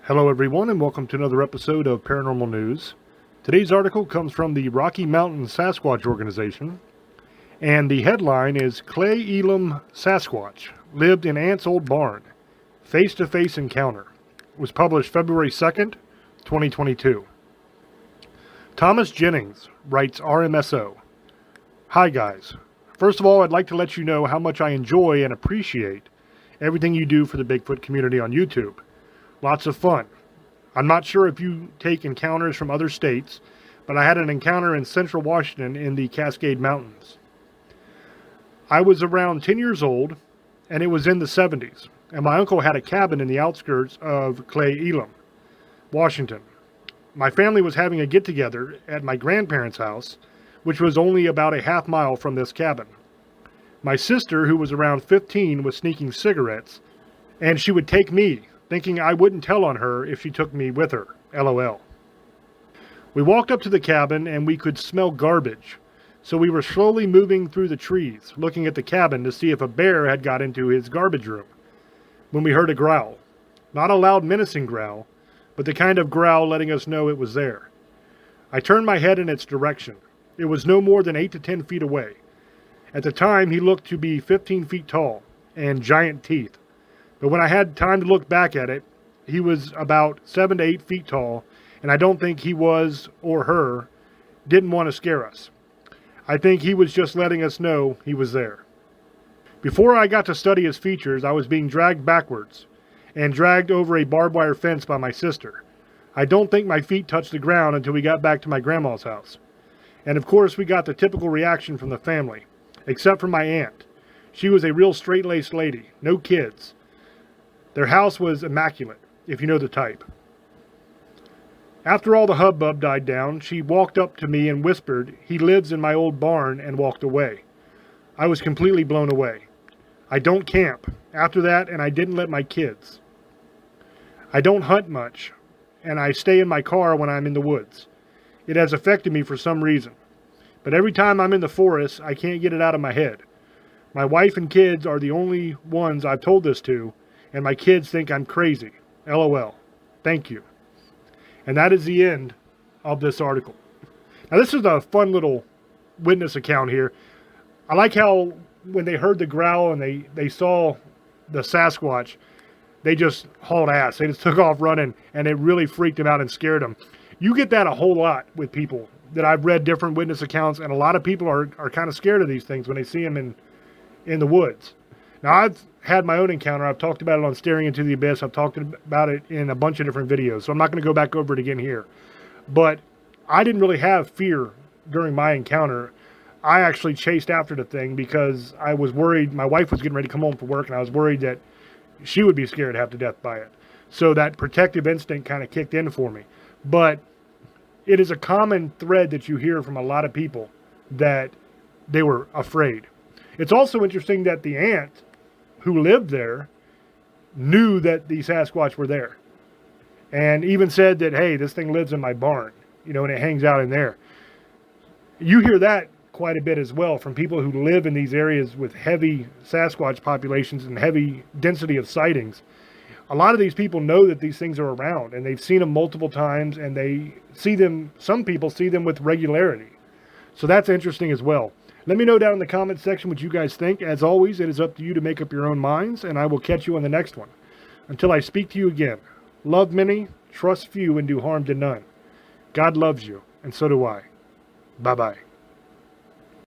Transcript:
Hello everyone and welcome to another episode of Paranormal News. Today's article comes from the Rocky Mountain Sasquatch Organization, and the headline is Clay Elam Sasquatch Lived in Aunt's Old Barn. Face-to-face encounter. It was published February 2nd, 2022. Thomas Jennings writes RMSO. Hi guys. First of all, I'd like to let you know how much I enjoy and appreciate everything you do for the Bigfoot community on YouTube. Lots of fun. I'm not sure if you take encounters from other states, but I had an encounter in central Washington in the Cascade Mountains. I was around 10 years old, and it was in the 70s, and my uncle had a cabin in the outskirts of Clay Elam, Washington. My family was having a get-together at my grandparents' house, which was only about a half mile from this cabin. My sister, who was around 15, was sneaking cigarettes, and she would take me, thinking I wouldn't tell on her if she took me with her, LOL. We walked up to the cabin and we could smell garbage, so we were slowly moving through the trees, looking at the cabin to see if a bear had got into his garbage room, when we heard a growl. Not a loud menacing growl, but the kind of growl letting us know it was there. I turned my head in its direction. It was no more than 8 to 10 feet away. At the time, he looked to be 15 feet tall and giant teeth. But when I had time to look back at it, he was about 7 to 8 feet tall, and I don't think he was, or her, didn't want to scare us. I think he was just letting us know he was there. Before I got to study his features, I was being dragged backwards, and dragged over a barbed wire fence by my sister. I don't think my feet touched the ground until we got back to my grandma's house. And of course we got the typical reaction from the family, except for my aunt. She was a real straight-laced lady, no kids. Their house was immaculate, if you know the type. After all the hubbub died down, she walked up to me and whispered, "He lives in my old barn," and walked away. I was completely blown away. I don't camp after that, and I didn't let my kids. I don't hunt much, and I stay in my car when I'm in the woods. It has affected me for some reason. But every time I'm in the forest, I can't get it out of my head. My wife and kids are the only ones I've told this to, and my kids think I'm crazy. LOL. Thank you. And that is the end of this article. Now this is a fun little witness account here. I like how when they heard the growl and they saw the Sasquatch, they just hauled ass. They just took off running, and it really freaked them out and scared them. You get that a whole lot with people that I've read different witness accounts, and a lot of people are kind of scared of these things when they see them in the woods. Now, I've had my own encounter. I've talked about it on Staring Into the Abyss. I've talked about it in a bunch of different videos, so I'm not going to go back over it again here. But I didn't really have fear during my encounter. I actually chased after the thing because I was worried. My wife was getting ready to come home from work, and I was worried that she would be scared half to death by it. So that protective instinct kind of kicked in for me. But it is a common thread that you hear from a lot of people that they were afraid. It's also interesting that the aunt who lived there knew that the Sasquatch were there, and even said that, hey, this thing lives in my barn, and it hangs out in there. You hear that quite a bit as well from people who live in these areas with heavy Sasquatch populations and heavy density of sightings. A lot of these people know that these things are around, and they've seen them multiple times, and they see them, some people see them with regularity. So that's interesting as well. Let me know down in the comments section what you guys think. As always, it is up to you to make up your own minds, and I will catch you on the next one. Until I speak to you again, love many, trust few, and do harm to none. God loves you, and so do I. Bye-bye.